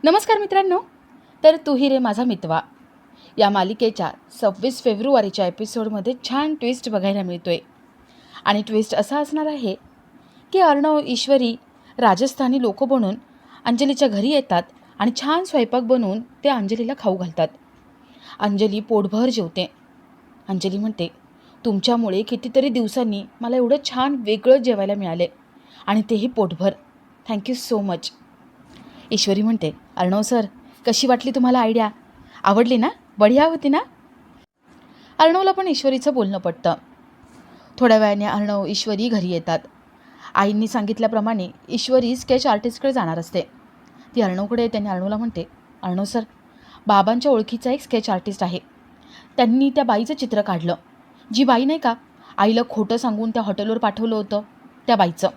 नमस्कार मित्रांनो. तर तू ही रे माझा मितवा या मालिकेच्या 26 फेब्रुवारीच्या एपिसोडमध्ये छान ट्विस्ट बघायला मिळतोय. आणि ट्विस्ट असा असणार आहे की अर्णव ईश्वरी राजस्थानी लोक बनून अंजलीच्या घरी येतात आणि छान स्वयंपाक बनवून ते अंजलीला खाऊ घालतात. अंजली पोटभर जेवते. अंजली म्हणते, तुमच्यामुळे कितीतरी दिवसांनी मला एवढं छान वेगळं जेवायला मिळाले आणि तेही पोटभर. Thank you so much. ईश्वरी म्हणते, अर्णव सर, कशी वाटली तुम्हाला आयडिया? आवडली ना? बढिया होती ना? अर्णवला पण ईश्वरीचं बोलणं पटतं. थोड्या वेळाने अर्णव ईश्वरी घरी येतात. आईंनी सांगितल्याप्रमाणे ईश्वरी स्केच आर्टिस्टकडे जाणार असते. ती अर्णवकडे येते आणि अर्णवला म्हणते, अर्णव सर, बाबांच्या ओळखीचा एक स्केच आर्टिस्ट आहे. त्यांनी त्या बाईचं चित्र काढलं. जी बाई नाही का, आईला खोटं सांगून त्या हॉटेलवर पाठवलं होतं, त्या बाईचं.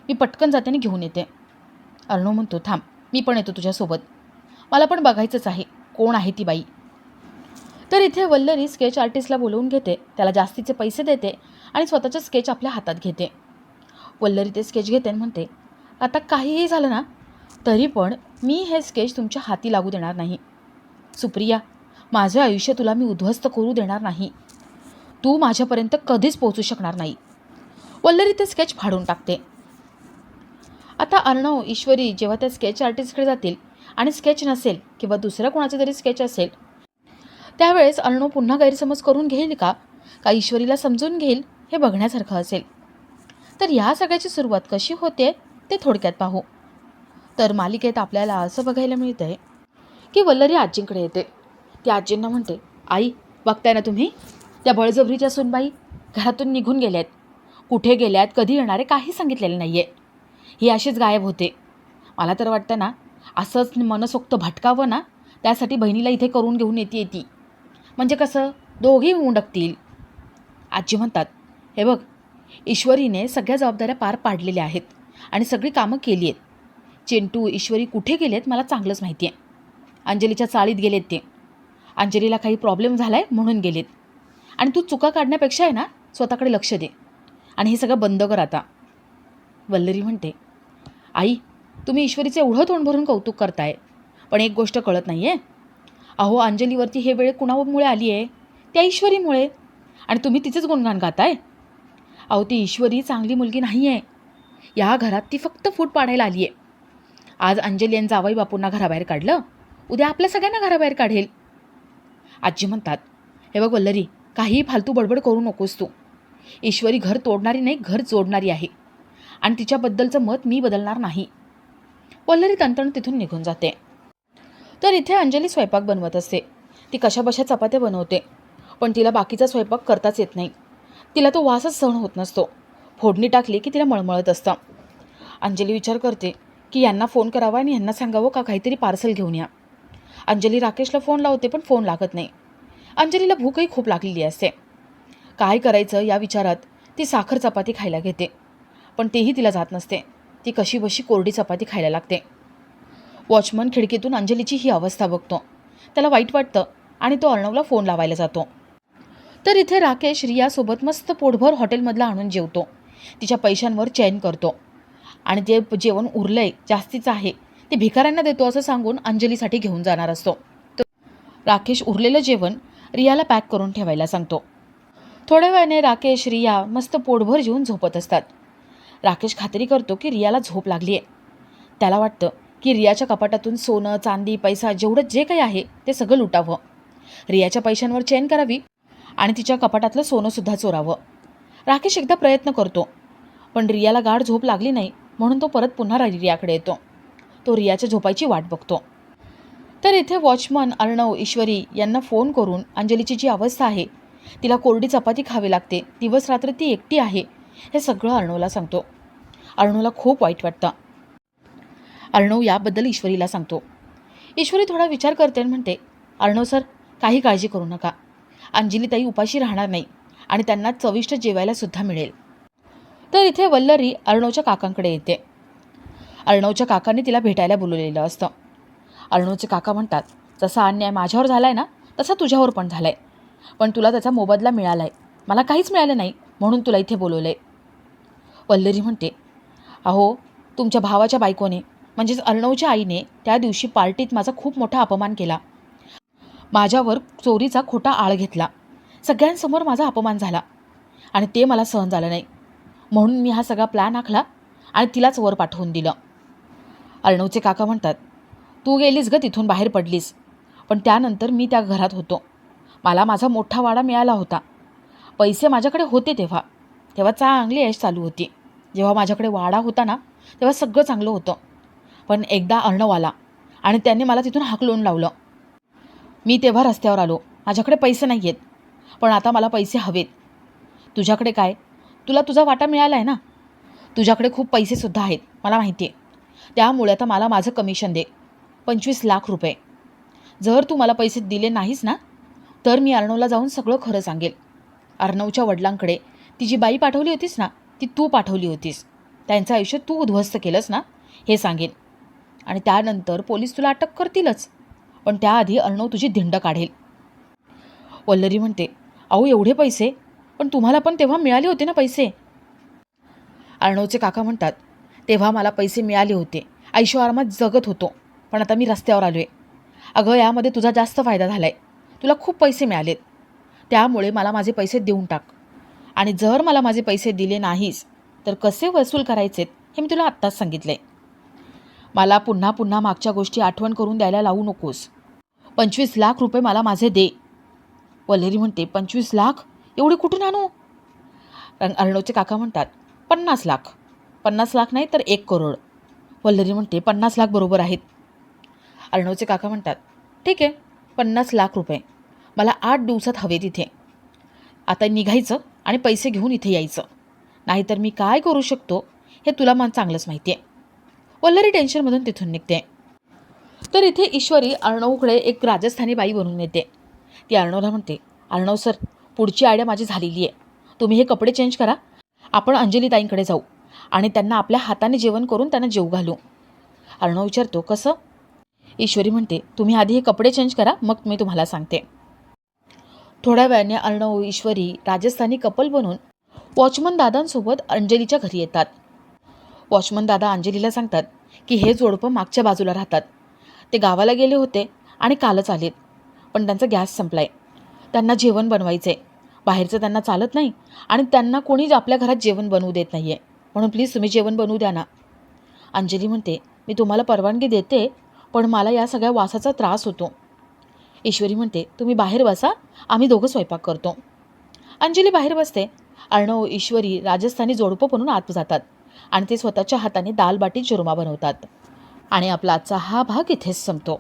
मी पटकन जाते आणि घेऊन येते. अर्णव म्हणतो, थांब, मी पण येतो तुझ्यासोबत. मला पण बघायचंच आहे कोण आहे ती बाई. तर इथे वल्लरी स्केच आर्टिस्टला बोलवून घेते, त्याला जास्तीचे पैसे देते आणि स्वतःचं स्केच आपल्या हातात घेते. वल्लरी ते स्केच घेते आणि म्हणते, आता काहीही झालं ना तरी पण मी हे स्केच तुमच्या हाती लागू देणार नाही. सुप्रिया, माझं आयुष्य तुला मी उद्ध्वस्त करू देणार नाही. तू माझ्यापर्यंत कधीच पोहोचू शकणार नाही. वल्लरी ते स्केच फाडून टाकते. आता अर्णव ईश्वरी जेव्हा त्या स्केच आर्टिस्टकडे जातील आणि स्केच नसेल किंवा दुसऱ्या कोणाचे तरी स्केच असेल, त्यावेळेस अर्णव पुन्हा गैरसमज करून घेईल का ईश्वरीला समजून घेईल, हे बघण्यासारखं असेल. तर ह्या सगळ्याची सुरुवात कशी होते ते थोडक्यात पाहू. तर मालिकेत आपल्याला असं बघायला मिळतं आहे की वल्लरी आजींकडे येते. ती आजींना म्हणते, आई, बघताय ना तुम्ही, त्या बळजबरीच्या सुनबाई घरातून निघून गेल्यात. कुठे गेल्यात, कधी येणार आहे, काही सांगितलेलं नाही आहे. ही अशीच गायब होते. मला तर वाटतं ना, असंच मनसोक्त भटकावं ना, त्यासाठी बहिणीला इथे करून घेऊन येते ती. म्हणजे कसं, दोघेही उंडकतील. आजी म्हणतात, हे बघ, ईश्वरीने सगळ्या जबाबदाऱ्या पार पाडलेल्या आहेत आणि सगळी कामं केली आहेत. चिंटू, ईश्वरी कुठे गेलेत मला चांगलंच माहिती आहे. अंजलीच्या चाळीत गेलेत ते. अंजलीला काही प्रॉब्लेम झाला आहे म्हणून गेलेत. आणि तू चुका काढण्यापेक्षा आहे ना, स्वतःकडे लक्ष दे आणि हे सगळं बंद कर आता. वल्लरी म्हणते, आई, तुम्ही ईश्वरीचे एवढं तोंड भरून कौतुक करताय, पण एक गोष्ट कळत नाही आहे. अहो, अंजलीवरती हे वेळ कुणामुळे आली आहे? त्या ईश्वरीमुळे. आणि तुम्ही तिचेच गुणगान गाताय. अहो, ती ईश्वरी चांगली मुलगी नाही आहे. या घरात ती फक्त फूट पाडायला आली आहे. आज अंजली आणि जावई बापूंना घराबाहेर काढलं, उद्या आपल्या सगळ्यांना घराबाहेर काढेल. आजी म्हणतात, हे बघ वल्लरी, काहीही फालतू बडबड करू नकोस तू. ईश्वरी घर तोडणारी नाही, घर जोडणारी आहे आणि तिच्याबद्दलचं मत मी बदलणार नाही. वल्लरी तणतण तिथून निघून जाते. तर इथे अंजली स्वयंपाक बनवत असते. ती कशाबशा चपात्या बनवते, पण तिला बाकीचा स्वयंपाक करताच येत नाही. तिला तो वासच सहन होत नसतो. फोडणी टाकली की तिला मळमळत असतं. अंजली विचार करते की यांना फोन करावा आणि यांना सांगावं का काहीतरी पार्सल घेऊन या. अंजली राकेशला फोन लावते, पण फोन लागत नाही. अंजलीला भूकही खूप लागलेली असते. काय करायचं या विचारात ती साखर चपाती खायला घेते, पण तेही तिला जात नसते. ती कशीबशी कोरडी चपाती खायला लागते. वॉचमन खिडकीतून अंजलीची ही अवस्था बघतो. त्याला वाईट वाटतं आणि तो अर्णवला फोन लावायला जातो. तर इथे राकेश रियासोबत मस्त पोटभर हॉटेलमधला आणून जेवतो. तिच्या पैशांवर चैन करतो आणि जे जेवण उरलंय, जास्तीचं आहे, ते भिकाऱ्यांना देतो असं सांगून अंजलीसाठी घेऊन जाणार असतो. तर राकेश उरलेलं जेवण रियाला पॅक करून ठेवायला सांगतो. थोड्या वेळाने राकेश, रिया मस्त पोटभर जेवून झोपत असतात. राकेश खात्री करतो की रियाला झोप लागली आहे. त्याला वाटतं की रियाच्या कपाटातून सोनं, चांदी, पैसा जेवढं जे काही आहे ते सगळं लुटावं. रियाच्या पैशांवर चैन करावी आणि तिच्या कपाटातलं सोनंसुद्धा चोरावं. राकेश एकदा प्रयत्न करतो, पण रियाला गाढ झोप लागली नाही म्हणून तो परत पुन्हा रियाकडे येतो. तो रियाच्या झोपायची वाट बघतो. तर इथे वॉचमन अर्णव ईश्वरी यांना फोन करून अंजलीची जी अवस्था आहे, तिला कोरडी चपाती खावी लागते, दिवस रात्र ती एकटी आहे, हे सगळं अर्णवला सांगतो. अर्णवला खूप वाईट वाटतं. अर्णव याबद्दल ईश्वरीला सांगतो. ईश्वरी थोडा विचार करते आणि म्हणते, अर्णव सर, काही काळजी करू नका. अंजलीताई उपाशी राहणार नाही आणि त्यांना चविष्ट जेवायला सुद्धा मिळेल. तर इथे वल्लरी अर्णवच्या काकांकडे येते. अर्णवच्या काकांनी तिला भेटायला बोलवलेलं असतं. अर्णवचे काका म्हणतात, जसा अन्याय माझ्यावर झाला आहे ना, तसा तुझ्यावर पण झाला आहे, पण तुला त्याचा मोबदला मिळाला आहे. मला काहीच मिळालं नाही म्हणून तुला इथे बोलवलं आहे. वल्लरी म्हणते, अहो, तुमच्या भावाच्या बायकोने म्हणजेच अर्णवच्या आईने त्या दिवशी पार्टीत माझा खूप मोठा अपमान केला. माझ्यावर चोरीचा खोटा आळ घेतला. सगळ्यांसमोर माझा अपमान झाला आणि ते मला सहन झालं नाही. म्हणून मी हा सगळा प्लॅन आखला आणि तिलाच वर पाठवून दिलं. अर्णवचे काका म्हणतात, तू गेलीस ग, तिथून बाहेर पडलीस, पण त्यानंतर मी त्या घरात होतो. मला माझा मोठा वाडा मिळाला होता. पैसे माझ्याकडे होते तेव्हा चांगली ऐश चालू होती. जेव्हा माझ्याकडे वाडा होता ना, तेव्हा सगळं चांगलं होतं. पण एकदा अर्णव आला आणि त्यांनी मला तिथून हाकलून लावलं. मी तेव्हा रस्त्यावर आलो. माझ्याकडे पैसे नाही आहेत, पण आता मला पैसे हवेत. तुझ्याकडे काय? तुला तुझा वाटा मिळाला आहे ना. तुझ्याकडे खूप पैसेसुद्धा आहेत, मला माहिती आहे. त्यामुळे आता मला माझं कमिशन दे, 25 लाख रुपये. जर तू मला पैसे दिले नाहीस ना, तर मी अर्णवला जाऊन सगळं खरं सांगेल. अर्णवच्या वडिलांकडे ती जी बाई पाठवली होतीस ना, ती तू पाठवली होतीस. त्यांचं आयुष्य तू उद्ध्वस्त केलंस ना, हे सांगेन. आणि त्यानंतर पोलीस तुला अटक करतीलच, पण त्याआधी अर्णव तुझी धिंड काढेल. वल्लरी म्हणते, अहो एवढे पैसे? पण तुम्हाला पण तेव्हा मिळाले होते ना पैसे. अर्णवचे काका म्हणतात, तेव्हा मला पैसे मिळाले होते, ऐशोआरामात जगत होतो, पण आता मी रस्त्यावर आलो आहे. अगं यामध्ये तुझा जास्त फायदा झाला आहे. तुला खूप पैसे मिळालेत, त्यामुळे मला माझे पैसे देऊन टाक. आणि जर मला माझे पैसे दिले नाहीस तर कसे वसूल करायचेत हे मी तुला आत्ताच सांगितले. मला पुन्हा पुन्हा मागच्या गोष्टी आठवण करून द्यायला लावू नकोस. 25 लाख रुपये मला माझे दे. वल्लरी म्हणते, 25 लाख? एवढे कुठून आणू? अर्णवचे काका म्हणतात, 50 लाख. 50 लाख नाही तर 1 करोड. वल्लरी म्हणते, 50 लाख बरोबर आहेत. अर्णवचे काका म्हणतात, ठीक आहे, 50 लाख रुपये मला 8 दिवसात हवे तिथे. आता निघायचं आणि पैसे घेऊन इथे यायचं, नाहीतर मी काय करू शकतो हे तुला चांगलंच माहिती आहे. वल्लरी टेन्शनमधून तिथून निघते. तर इथे ईश्वरी अर्णवकडे एक राजस्थानी बाई बनून येते. ती अर्णवला म्हणते, अर्णव सर, पुढची आयडिया माझी झालेली आहे. तुम्ही हे कपडे चेंज करा, आपण अंजलीताईंकडे जाऊ आणि त्यांना आपल्या हाताने जेवण करून त्यांना जेवू घालू. अर्णव विचारतो, कसं? ईश्वरी म्हणते, तुम्ही आधी हे कपडे चेंज करा, मग मी तुम्हाला सांगते. थोड्या वेळाने अर्णव ईश्वरी राजस्थानी कपल बनून वॉचमन दादांसोबत अंजलीच्या घरी येतात. वॉचमन दादा अंजलीला सांगतात की हे जोडपं मागच्या बाजूला राहतात. ते गावाला गेले होते आणि कालच आलेत, पण त्यांचा गॅस संपलाय. त्यांना जेवण बनवायचं आहे. बाहेरचं त्यांना चालत नाही आणि त्यांना कोणीच आपल्या घरात जेवण बनवू देत नाही आहे, म्हणून प्लीज तुम्ही जेवण बनवू द्या ना. अंजली म्हणते, मी तुम्हाला परवानगी देते, पण मला या सगळ्या वासाचा त्रास होतो. ईश्वरी म्हणते, तुम्ही बाहेर बसा, आम्ही दोघं स्वयंपाक करतो. अंजली बाहेर बसते. अर्णव ईश्वरी राजस्थानी जोडपं बनून आत जातात आणि ते स्वतःच्या हाताने दाल बाटी चुरमा बनवतात. आणि आपला आजचा हा भाग इथेच संपतो.